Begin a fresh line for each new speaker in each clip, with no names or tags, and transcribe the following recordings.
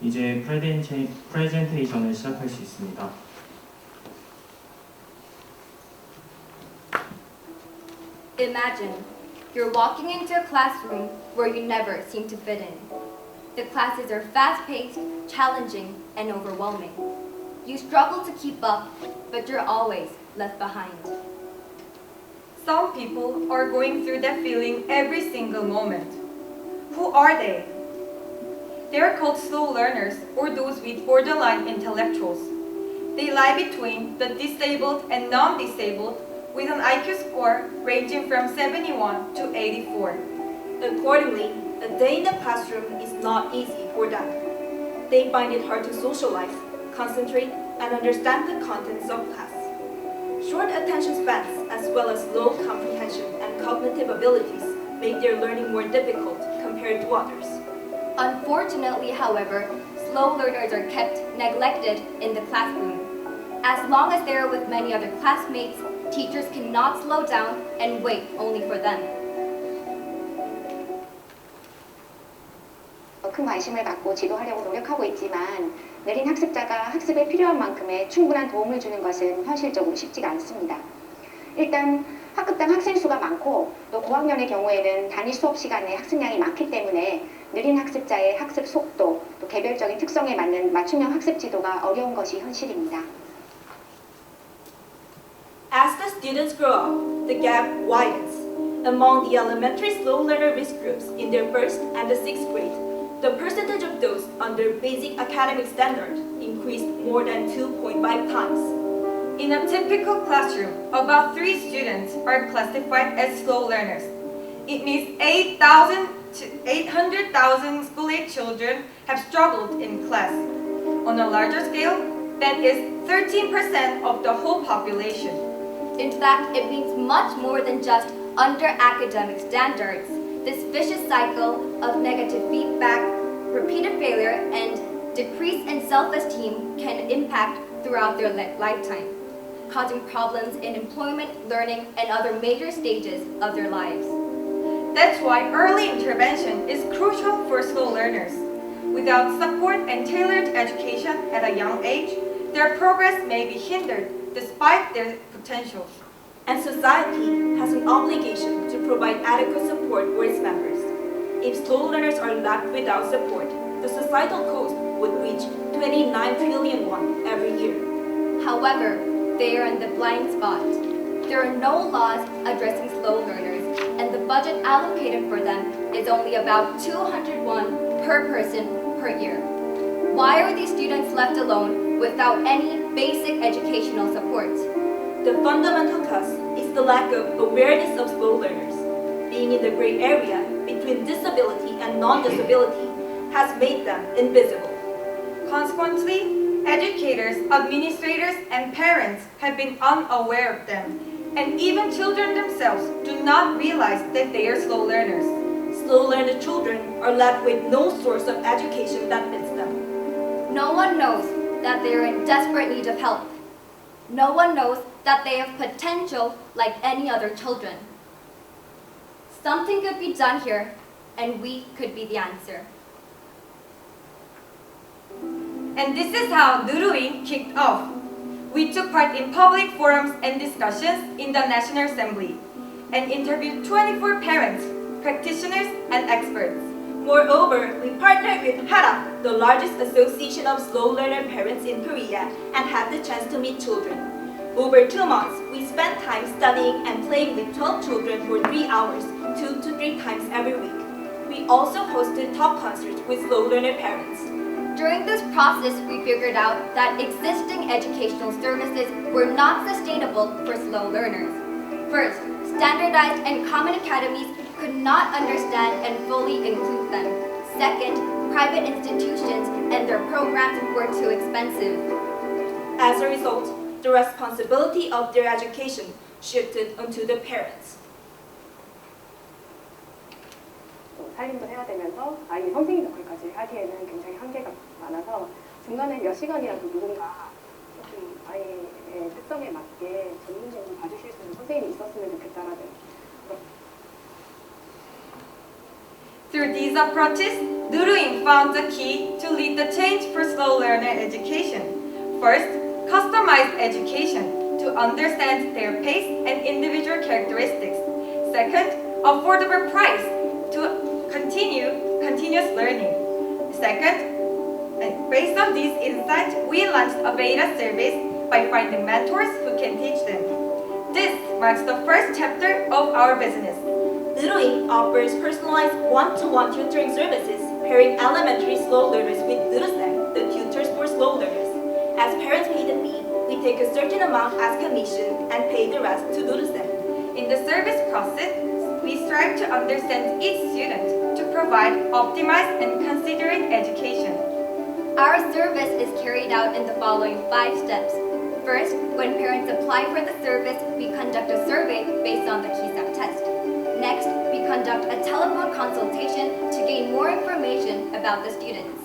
이제 프레젠테이션을 시작할 수 있습니다.
Imagine you're walking into a classroom where you never seem to fit in. The classes are fast-paced, challenging, and overwhelming. You struggle to keep up, but you're always left behind.
Some people are going through that feeling every single moment. Who are they? They are called slow learners or those with borderline intellectuals. They lie between the disabled and non-disabled with an IQ score ranging from 71 to 84.
Accordingly, a day in the classroom is not easy for them. They find it hard to socialize, concentrate, and understand the contents of class. Short attention spans, as well as low comprehension and cognitive abilities, make their learning more difficult compared to others.
Unfortunately, however, slow learners are kept neglected in the classroom. As long as they are with many other classmates, teachers cannot slow down and wait only for them.
큰 관심을 갖고 지도하려고 노력하고 있지만 느린 학습자가 학습에 필요한 만큼의 충분한 도움을 주는 것은 현실적으로 쉽지가 않습니다. 일단 학급당 학생 수가 많고 또 고학년의 경우에는 단위 수업 시간에 학습량이 많기 때문에 느린 학습자의 학습 속도, 또 개별적인 특성에 맞는 맞춤형 학습 지도가 어려운 것이 현실입니다.
As the students grow up, the gap widens. Among the elementary slow learner risk groups in their 1st and the 6th grade, the percentage of those under basic academic standards increased more than 2.5 times.
In a typical classroom, about 3 students are classified as slow learners. It means 800,000 school-age children have struggled in class. On a larger scale, that is 13% of the whole population.
In fact, it means much more than just under academic standards. This vicious cycle of negative feedback, repeated failure, and decrease in self-esteem can impact throughout their lifetime, causing problems in employment, learning, and other major stages of their lives.
That's why early intervention is crucial for slow learners. Without support and tailored education at a young age, their progress may be hindered despite their potential.
And society has an obligation to provide adequate support for its members. If slow learners are left without support, the societal cost would reach 29 trillion won every year.
However, they are in the blind spot. There are no laws addressing slow learners, and the budget allocated for them is only about 200 won per person per year. Why are these students left alone without any basic educational support?
The fundamental cause is the lack of awareness of slow learners. Being in the gray area between disability and non-disability has made them invisible.
Consequently, educators, administrators, and parents have been unaware of them, and even children themselves do not realize that they are slow learners.
Slow learner children are left with no source of education that fits them.
No one knows that they are in desperate need of help. No one knows that they have potential like any other children. Something could be done here, and we could be the answer.
And this is how Nuruing kicked off. We took part in public forums and discussions in the National Assembly and interviewed 24 parents, practitioners, and experts.
Moreover, we partnered with HARA, the largest association of slow learner parents in Korea, and had the chance to meet children. Over 2 months, we spent time studying and playing with 12 children for 3 hours, 2 to 3 times every week. We also hosted talk concerts with slow learner parents.
During this process, we figured out that existing educational services were not sustainable for slow learners. First, standardized and common academies could not understand and fully include them. Second, private institutions and their programs were too expensive.
As a result, the responsibility of their education shifted onto the parents.
살림도 해야 되면서 아이 선생님 역할까지 하기에는 굉장히 한계가 많아서 중간에 몇 시간이라도 누군가 조금 아이의 특성에 맞게 전문적으로 봐주실 수 있는 선생님이 있었으면 좋겠다라는.
Through these approaches, Duruing found the key to lead the change for slow learner education. First, customized education to understand their pace and individual characteristics. Second, affordable price to continuous learning. Second, based on these insights, we launched a beta service by finding mentors who can teach them. This marks the first chapter of our business.
Duruing offers personalized one-to-one tutoring services, pairing elementary slow learners with Durusem, the tutors for slow learners. As parents pay the fee, we take a certain amount as commission and pay the rest to Durusem.
In the service process, we strive to understand each student to provide optimized and considerate education.
Our service is carried out in the following 5 steps. First, when parents apply for the service, we conduct a survey based on the KESAP test. Next, we conduct a telephone consultation to gain more information about the students.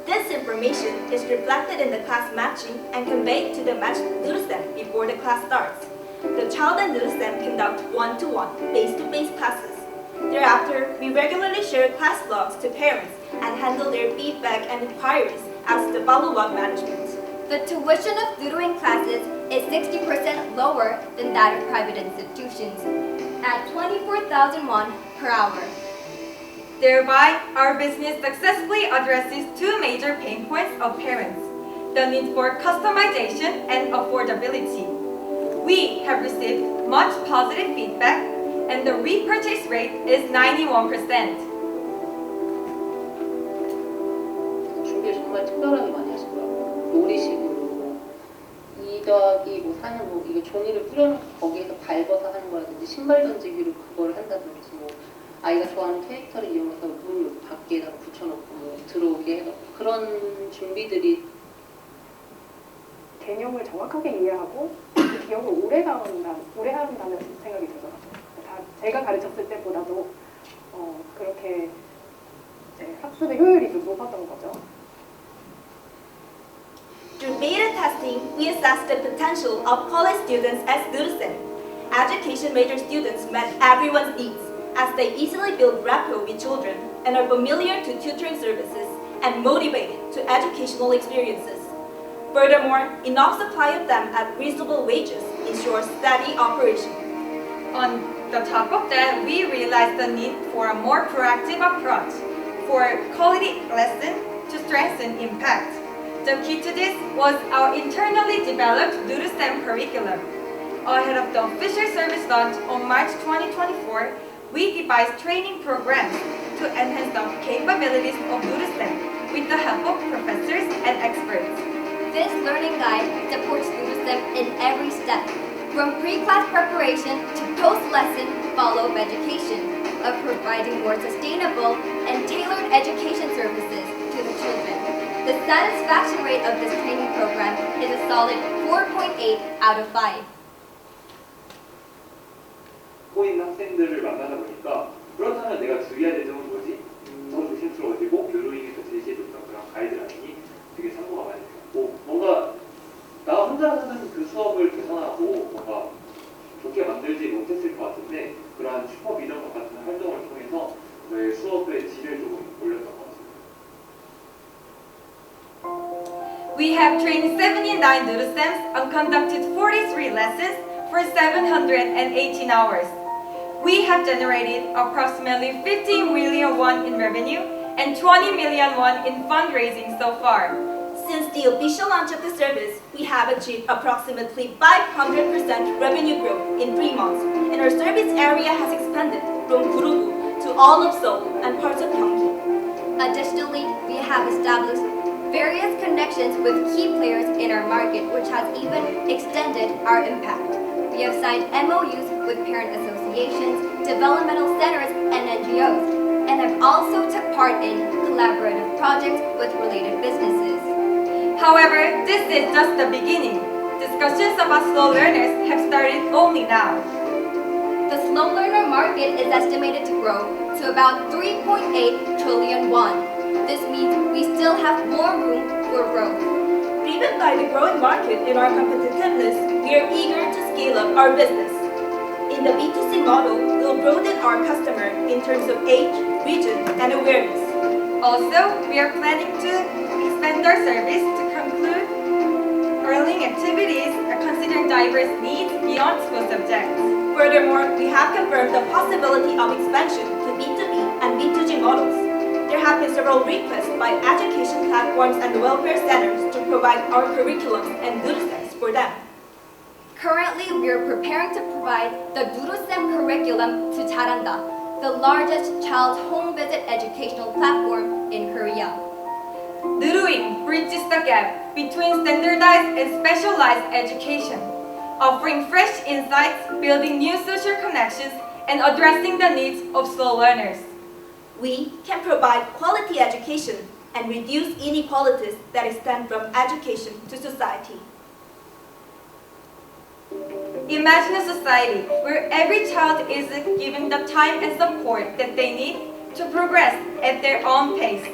This information is reflected in the class matching and conveyed to the matched Durusem before the class starts. The child and Durusem conduct one-to-one, face-to-face classes. Thereafter, we regularly share class logs to parents and handle their feedback and inquiries as the follow-up management.
The tuition of tutoring classes is 60% lower than that of private institutions, at 24,000 won per hour.
Thereby, our business successfully addresses 2 major pain points of parents: the need for customization and affordability. We have received much positive feedback, and the repurchase rate is 91%.
준비를 정말 특별하게 많이 하시더라고요. 놀이식으로 2 더하기 뭐 4는 뭐 이게 종이를 뿌려놓고 거기에서 밟아서 하는 거라든지 신발 던지기로 그걸 한다든지 뭐 아이가 좋아하는 캐릭터를 이용해서 문 밖에다가 붙여놓고 뭐 들어오게 해서 그런 준비들이
개념을 정확하게 이해하고 그 기억을 오래 한다는 생각이 들더라고요. 제가 가르쳤을 때보다도 그렇게 학습의 효율이 좀 높았던 거죠.
Through beta testing, we assessed the potential of college students as Durusem. Education major students met everyone's needs, as they easily build rapport with children and are familiar to tutoring services and motivated to educational experiences. Furthermore, enough supply of them at reasonable wages ensures steady operation.
On the top of that, we realized the need for a more proactive approach for quality lesson to strengthen impact. The key to this was our internally developed Durusem curriculum. Ahead of the official service launch on March 2024, we devised training programs to enhance the capabilities of Durusem with the help of professors and experts.
This learning guide supports Durusem in every step, from pre-class preparation to post-lesson follow-up education, of providing more sustainable and tailored education services to the children. The satisfaction rate of this training program is a solid 4.8 out of 5.
있는 학생들을 만나다 보니까 그렇다면 내가 주의해야 될 점은 뭐지? 더 조심스러워지고 교류인에서 제시해줬던 그런 가이드라인이 되게 참고가 많이 돼요. 뭔가 나 혼자 하는 그 수업을 개선하고 뭔가 좋게 만들지 못했을 것 같은데 그러한 슈퍼비전 같은 활동을 통해서 저의 수업의 질을 조금 올렸던 것 같습니다.
We have trained 79 Durusems and conducted 43 lessons for 718 hours. We have generated approximately 15 million won in revenue and 20 million won in fundraising so far.
Since the official launch of the service, we have achieved approximately 500% revenue growth in 3 months, and our service area has expanded from Gurugu to all of Seoul and parts of Gyeonggi.
Additionally, we have established various connections with key players in our market, which has even extended our impact. We have signed MOUs with parent associations, developmental centers, and NGOs, and have also took part in collaborative projects with related businesses.
However, this is just the beginning. Discussions about slow learners have started only now.
The slow learner market is estimated to grow to about 3.8 trillion won. This means we still have more room for growth.
Driven by the growing market and our competitiveness, we are eager to scale up our business. In the B2C model, we'll broaden our customer in terms of age, region, and awareness.
Also, we are planning to expand our service to conclude learning activities considering diverse needs beyond school subjects.
Furthermore, we have confirmed the possibility of expansion to B2B and B2G models. There have been several requests by education platforms and welfare centers to provide our curriculums and doodle-sets for them.
Currently, we are preparing to provide the Doodle-Sem curriculum to Jaranda, the largest child home visit educational platform in Korea.
Doodling bridges the gap between standardized and specialized education, offering fresh insights, building new social connections, and addressing the needs of slow learners.
We can provide quality education and reduce inequalities that stem from education to society.
Imagine a society where every child is given the time and support that they need to progress at their own pace.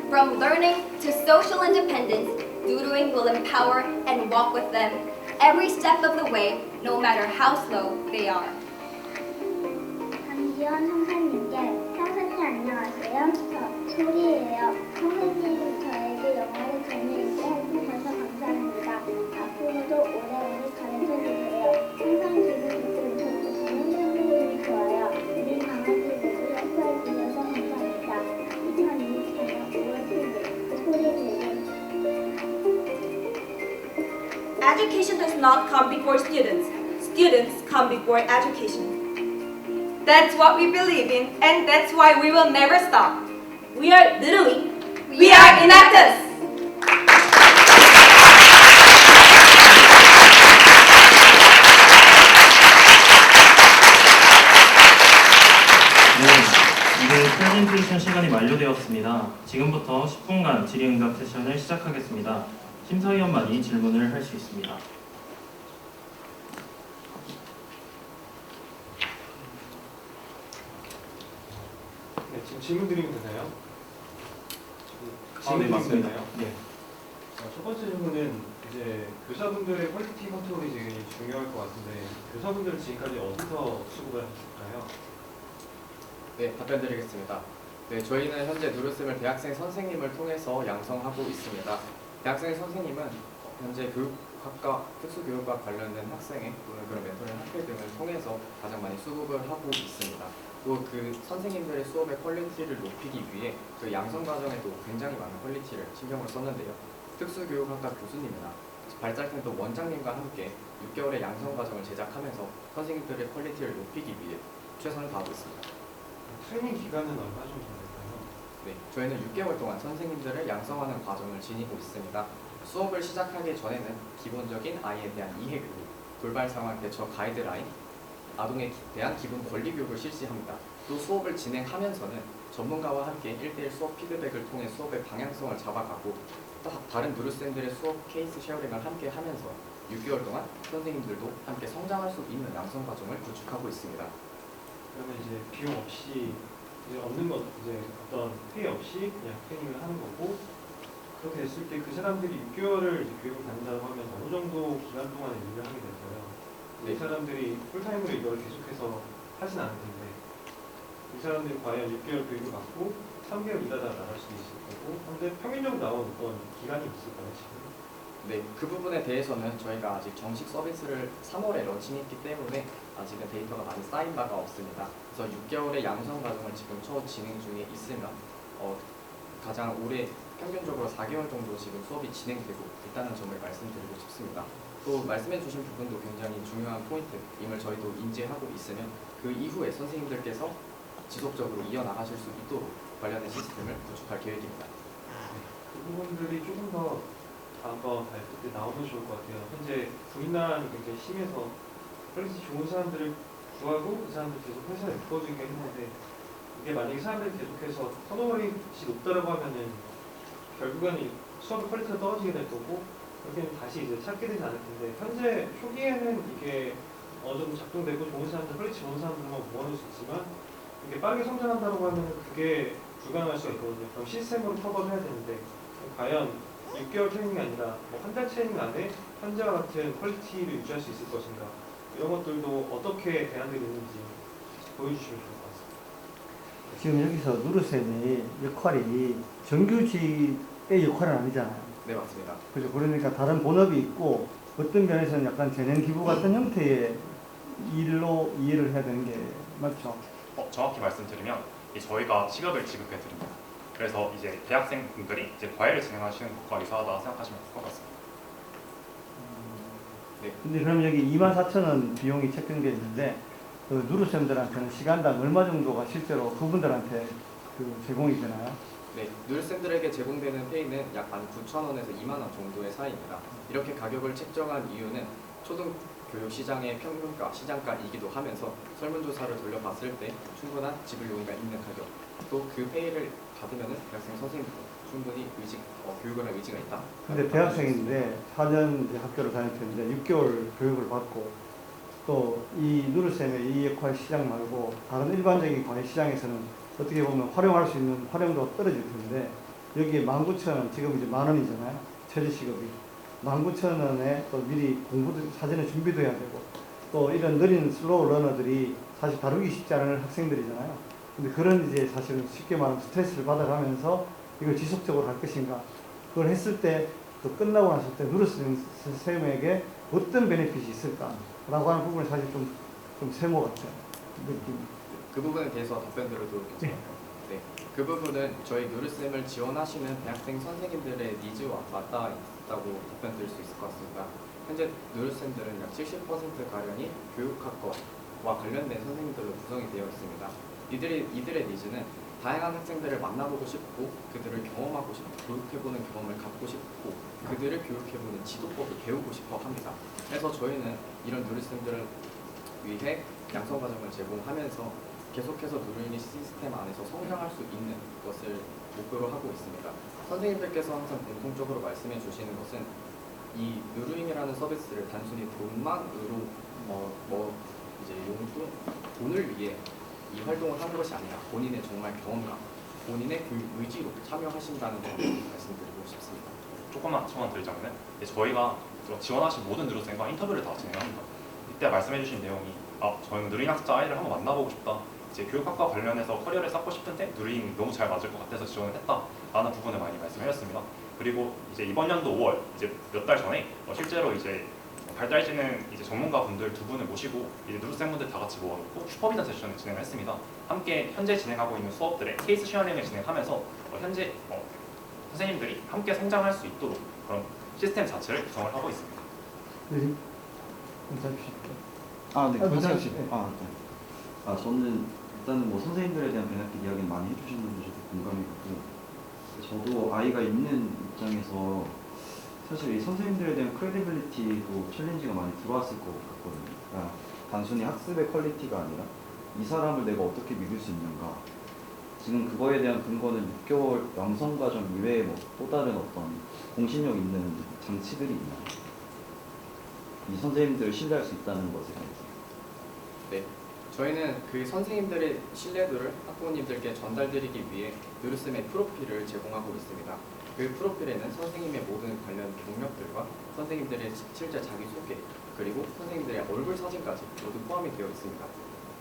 From learning to social independence, doodling will empower and walk with them every step of the way, no matter how slow they are.
강지원 선생님께 선생님 안녕하세요. 저 소리예요. 선생님 저에게 영어를 재미있게 해주셔서 감사합니다. 앞으로도 오래오래 가르쳐주세요. 항상 기분 좋게 웃어주시는 선생님이 좋아요. 우리 강아지들도 예뻐해주셔서 감사합니다. 2024년 5월 7일 소리예요.
Education does not come before students. Students come before education.
That's what we believe in, and that's why we will never stop.
We are doodling.
We are Enactus!
네, 이제 프레젠테이션 시간이 만료되었습니다. 지금부터 10분간 질의응답 세션을 시작하겠습니다. 심사위원만이 질문을 할 수 있습니다.
네, 지금 질문 드리면 되나요?
네, 맞습니다. 네.
첫 번째 질문은 이제 교사분들의 퀄리티 컨트롤이 되게 중요할 것 같은데 교사분들은 지금까지 어디서 수급을 하셨을까요?
네, 답변 드리겠습니다. 네, 저희는 현재 누르셈을 대학생 선생님을 통해서 양성하고 있습니다. 대학생 선생님은 현재 교육학과, 특수교육과 관련된 학생회 또는 그런 멘토링 학회 등을 통해서 가장 많이 수급을 하고 있습니다. 또 그 선생님들의 수업의 퀄리티를 높이기 위해 그 양성 과정에도 굉장히 많은 퀄리티를 신경을 썼는데요. 특수교육학과 교수님이나 발달센터 원장님과 함께 6개월의 양성 과정을 제작하면서 선생님들의 퀄리티를 높이기 위해 최선을 다하고 있습니다.
트레이닝 기간은 얼마 정도 될까요?
네, 저희는 6개월 동안 선생님들을 양성하는 과정을 지니고 있습니다. 수업을 시작하기 전에는 기본적인 아이에 대한 이해 교육, 돌발 상황 대처 가이드라인, 아동에 대한 기본 권리 교육을 실시합니다. 또 수업을 진행하면서는 전문가와 함께 1대1 수업 피드백을 통해 수업의 방향성을 잡아가고 또 다른 누르쌤들의 수업 케이스 쉐어링을 함께 하면서 6개월 동안 선생님들도 함께 성장할 수 있는 양성 과정을 구축하고 있습니다.
그러면 이제 비용 없이 이제 없는 것 이제 어떤 페이 없이 그냥 트레이닝을 하는 거고 그렇게 됐을 때 그 사람들이 6개월을 이제 교육을 받는다고 하면 어느 정도 기간 동안에 일을 하게 될까요?
네.
이 사람들이 풀타임으로 이걸 계속해서 하진 않을 텐데 이 사람들이 과연 6개월 교육을 받고 3개월 일하다 나갈 수도 있을 거고 근데 평균적으로 나온 어떤 기간이 있을까요 지금?
네, 그 부분에 대해서는 저희가 아직 정식 서비스를 3월에 런칭했기 때문에 아직은 데이터가 많이 쌓인 바가 없습니다. 그래서 6개월의 양성 과정을 지금 초 진행 중에 있으면 가장 오래 평균적으로 4개월 정도 지금 수업이 진행되고 있다는 점을 말씀드리고 싶습니다. 또 말씀해주신 부분도 굉장히 중요한 포인트임을 저희도 인지하고 있으면 그 이후에 선생님들께서 지속적으로 이어나가실 수 있도록 관련된 시스템을 구축할 계획입니다.
그 부분들이 조금 더 다음번 발표 때 나오면 좋을 것 같아요. 현재 부인난이 굉장히 심해서 퀄리티 좋은 사람들을 구하고 그 사람들 계속 회사에 묶어주기가 했는데 이게 만약에 사람들이 계속해서 턴오버率이 높다라고 하면은 결국은 수업 퀄리티가 떨어지게 될 거고 그렇게는 다시 이제 찾게 되지 않을 텐데 현재 초기에는 이게 어느 정도 작동되고 좋은 사람들, 퀄리티 좋은 사람들만 모아낼 수 있지만 이게 빠르게 성장한다고 하면 그게 불가능할 수가 있거든요. 그럼 시스템으로 커버를 해야 되는데 과연 6개월 트레이닝이 아니라 뭐 한 달 트레이닝 안에 현재와 같은 퀄리티를 유지할 수 있을 것인가 이런 것들도 어떻게 대안들이 있는지 보여주시면 좋을 것 같습니다.
지금 여기서 누르셈의 역할이 정규직의 역할은 아니잖아요.
네, 맞습니다.
그죠? 그러니까 다른 본업이 있고 어떤 면에서는 약간 재능 기부 같은 형태의 일로 이해를 해야 되는 게 맞죠?
정확히 말씀드리면 저희가 시급을 지급해 드립니다. 그래서 이제 대학생분들이 이제 과외를 진행하시는 것과 유사하다 생각하시면 될 것 같습니다.
네.
근데 그럼 여기 24,000원 비용이 책정되어 있는데 그 누르쌤들한테는 시간당 얼마 정도가 실제로 그분들한테 그 제공이 되나요?
네, 누르쌤들에게 제공되는 페이는 약 19,000원에서 2만 원 정도의 사이입니다. 이렇게 가격을 책정한 이유는 초등교육 시장의 평균가, 시장가이기도 하면서 설문조사를 돌려봤을 때 충분한 지불 요인가 있는 가격, 또 그 페이를 받으면 대학생 선생님도 충분히 교육을 할 의지가 있다.
근데 대학생인데 4년 이제 학교를 다닐 텐데 6개월 교육을 받고 또 이 누르쌤의 이 역할 시장 말고 다른 일반적인 과외 시장에서는 어떻게 보면 활용할 수 있는 활용도가 떨어질 텐데 여기에 19,000원, 지금 이제 10,000원이잖아요. 최저시급이. 19,000원에 또 미리 공부도, 사전에 준비도 해야 되고 또 이런 느린 슬로우 러너들이 사실 다루기 쉽지 않은 학생들이잖아요. 근데 그런 이제 사실은 쉽게 말하면 스트레스를 받아가면서 이걸 지속적으로 할 것인가. 그걸 했을 때 또 끝나고 났을 때 누르쌤에게 어떤 베네핏이 있을까라고 하는 부분이 사실 좀 세모 같아요. 느낌.
그 부분에 대해서 답변 드려도 괜찮을까요? 네. 그 부분은 저희 누르쌤을 지원하시는 대학생 선생님들의 니즈와 맞닿아 있다고 답변 드릴 수 있을 것 같습니다. 현재 누르쌤들은 약 70%가량이 교육학과와 관련된 선생님들로 구성이 되어 있습니다. 이들의 니즈는 다양한 학생들을 만나보고 싶고 그들을 경험하고 싶고 교육해보는 경험을 갖고 싶고 그들을 교육해보는 지도법을 배우고 싶어 합니다. 그래서 저희는 이런 누르쌤들을 위해 양성과정을 제공하면서 계속해서 누르잉이 시스템 안에서 성장할 수 있는 것을 목표로 하고 있습니다. 선생님들께서 항상 공통적으로 말씀해 주시는 것은 이 누르잉이라는 서비스를 단순히 돈만으로 이제 돈을 위해 이 활동을 하는 것이 아니라 본인의 정말 경험과 본인의 교육 의지로 참여하신다는 점을 말씀드리고 싶습니다.
조금만 첨언 드리자면 저희가 지원하신 모든 누르생과 인터뷰를 다 진행합니다. 이때 말씀해주신 내용이 저희는 누르잉 학습자 아이를 한번 만나보고 싶다. 이제 교육학과 관련해서 커리어를 쌓고 싶은데 누르잉 너무 잘 맞을 것 같아서 지원을 했다라는 부분을 많이 말씀해주셨습니다. 그리고 이제 이번 연도 5월 이제 몇 달 전에 실제로 이제 발달지능 이제 전문가분들 2분을 모시고 이제 누르생분들 다 같이 모아놓고 슈퍼비전 세션을 진행을 했습니다. 함께 현재 진행하고 있는 수업들의 케이스 쉐어링을 진행하면서 현재 선생님들이 함께 성장할 수 있도록 그런 시스템 자체를 구성을 하고 있습니다.
네.
저는 일단은 뭐 선생님들에 대한 베네핏 이야기는 많이 해주신 분들 저도 공감이 가고 저도 아이가 있는 입장에서 사실 이 선생님들에 대한 크레디빌리티도 챌린지가 많이 들어왔을 것 같거든요. 그러니까 단순히 학습의 퀄리티가 아니라 이 사람을 내가 어떻게 믿을 수 있는가. 지금 그거에 대한 근거는 6개월 양성과정 이외에 뭐 또 다른 어떤 공신력 있는 장치들이 있나요? 이 선생님들을 신뢰할 수 있다는 것에 대해서.
네. 저희는 그 선생님들의 신뢰도를 학부모님들께 전달드리기 위해 누르쌤의 프로필을 제공하고 있습니다. 그 프로필에는 선생님의 모든 관련 경력들과 선생님들의 실제 자기소개 그리고 선생님들의 얼굴 사진까지 모두 포함이 되어 있습니다.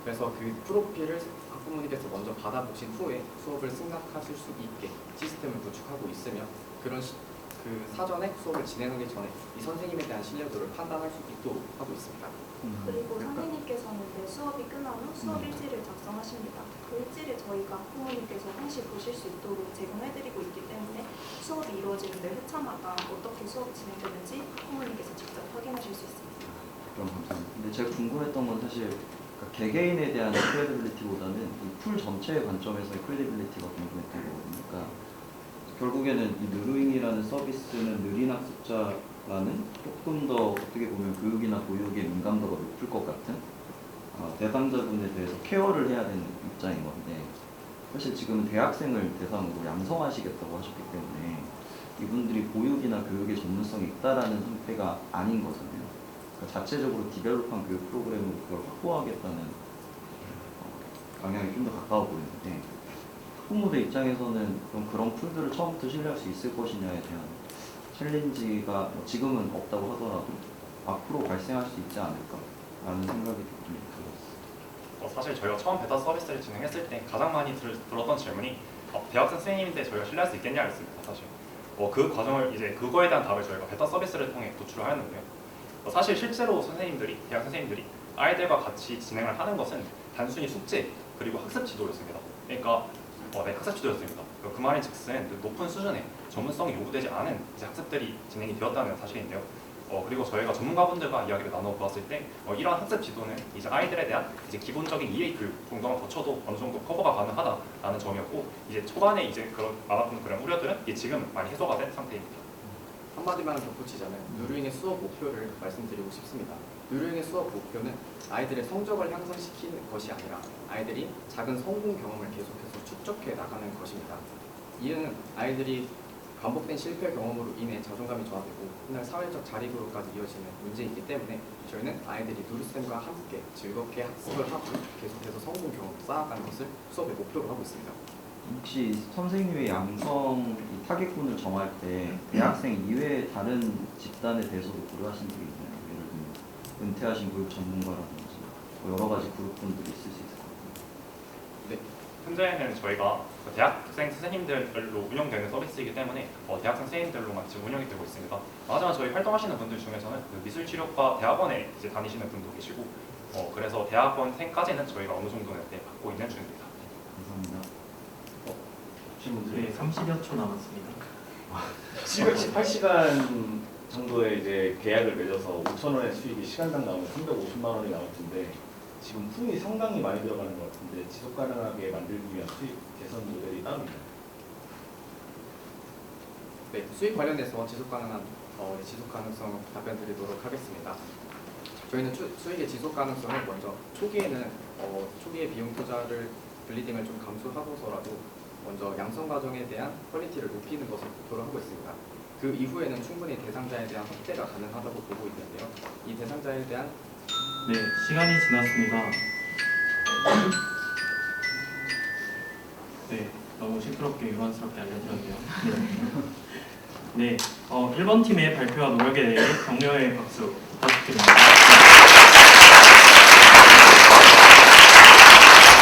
그래서 그 프로필을 학부모님께서 먼저 받아보신 후에 수업을 승낙하실 수 있게 시스템을 구축하고 있으며 그 사전에 수업을 진행하기 전에 이 선생님에 대한 신뢰도를 판단할 수 있도록 하고 있습니다.
그리고 선생님께서는 수업이 끝난 후 수업 일지를 작성하십니다. 그 일지를 저희가 학부모님께서 항시 보실 수 있도록 제공해드리고 있기 때문에 수업이 이루어지는데 회차마다 어떻게 수업이 진행되는지 학부모님께서 직접 확인하실 수 있습니다.
그럼 감사합니다. 근데 제가 궁금했던 건 사실 개개인에 대한 크레디빌리티보다는 이 풀 전체의 관점에서의 크레디빌리티가 궁금했던 거거든요. 그러니까 결국에는 이 누르잉이라는 서비스는 느린 학습자라는 조금 더 어떻게 보면 교육이나 보육의 민감도가 높을 것 같은 대상자분에 대해서 케어를 해야 되는 입장인 건데 사실 지금은 대학생을 대상으로 양성하시겠다고 하셨기 때문에 이분들이 보육이나 교육의 전문성이 있다라는 형태가 아닌 거잖아요. 그러니까 자체적으로 디벨롭한 교육 프로그램으로 그걸 확보하겠다는 방향이 좀 더 가까워 보이는데 학부모들 입장에서는 그런 풀들을 처음부터 신뢰할 수 있을 것이냐에 대한 챌린지가 뭐 지금은 없다고 하더라도 앞으로 발생할 수 있지 않을까라는 생각이 좀 들었어요.
사실 저희가 처음 베타 서비스를 진행했을 때 가장 많이 들었던 질문이 대학생 선생님인데 저희가 신뢰할 수 있겠냐였습니다. 사실 그 과정을 이제 그거에 대한 답을 저희가 베타 서비스를 통해 도출하였는데요. 사실 실제로 대학 선생님들이 아이들과 같이 진행을 하는 것은 단순히 숙제 그리고 학습 지도였습니다. 그러니까 네, 학습 지도였습니다. 그 말인즉슨 높은 수준의 전문성이 요구되지 않은 이제 학습들이 진행이 되었다는 사실인데요. 그리고 저희가 전문가분들과 이야기를 나눠보았을 때 이러한 학습 지도는 이제 아이들에 대한 이제 기본적인 이해 교육 정도만 거쳐도 어느 정도 커버가 가능하다라는 점이었고 이제 초반에 이제 많았던 그런 우려들은 이제 지금 많이 해소가 된 상태입니다.
한마디만 덧붙이자면 누르잉의 수업 목표를 말씀드리고 싶습니다. 누르잉의 수업 목표는 아이들의 성적을 향상시키는 것이 아니라 아이들이 작은 성공 경험을 계속해서 축적해 나가는 것입니다. 이는 아이들이 반복된 실패 경험으로 인해 자존감이 저하되고 훗날 사회적 자립으로까지 이어지는 문제이기 때문에 저희는 아이들이 누르쌤과 함께 즐겁게 학습을 하고 계속해서 성공 경험을 쌓아가는 것을 수업의 목표로 하고 있습니다.
혹시 선생님의 양성 타겟군을 정할 때 대학생 이외의 다른 집단에 대해서도 고려하신 게 있나요? 예를 들면 은퇴하신 교육 전문가라든지 여러 가지 그룹분들이 있을 수 있을 것 같아요.
네, 현재는 저희가 대학생 선생님들로 운영되는 서비스이기 때문에 대학생 선생님들로만 지금 운영이 되고 있습니다. 하지만 저희 활동하시는 분들 중에서는 미술치료과 대학원에 이제 다니시는 분도 계시고 그래서 대학원생까지는 저희가 어느 정도는 받고 있는 중입니다.
감사합니다.
네, 30여 초 남았습니다.
718시간 정도의 이제 계약을 맺어서 5,000원의 수익이 시간당 나오면 350만 원이 나올 텐데 지금 품이 상당히 많이 들어가는 것 같은데 지속 가능하게 만들기 위한 수익 개선 모델이 따로 있나요?
네, 수익 관련해서 지속 가능성 답변 드리도록 하겠습니다. 저희는 수익의 지속 가능성을 먼저 초기에는 초기의 비용 투자를 블리딩을 좀 감수하고서라도 먼저 양성 과정에 대한 퀄리티를 높이는 것을 목표로 하고 있습니다. 그 이후에는 충분히 대상자에 대한 확대가 가능하다고 보고 있는데요. 이 대상자에 대한
네, 시간이 지났습니다. 네, 너무 시끄럽게 유난스럽게 알려드렸네요. 네, 1번 팀의 발표와 노력에 대해 격려의 박수 부탁드립니다.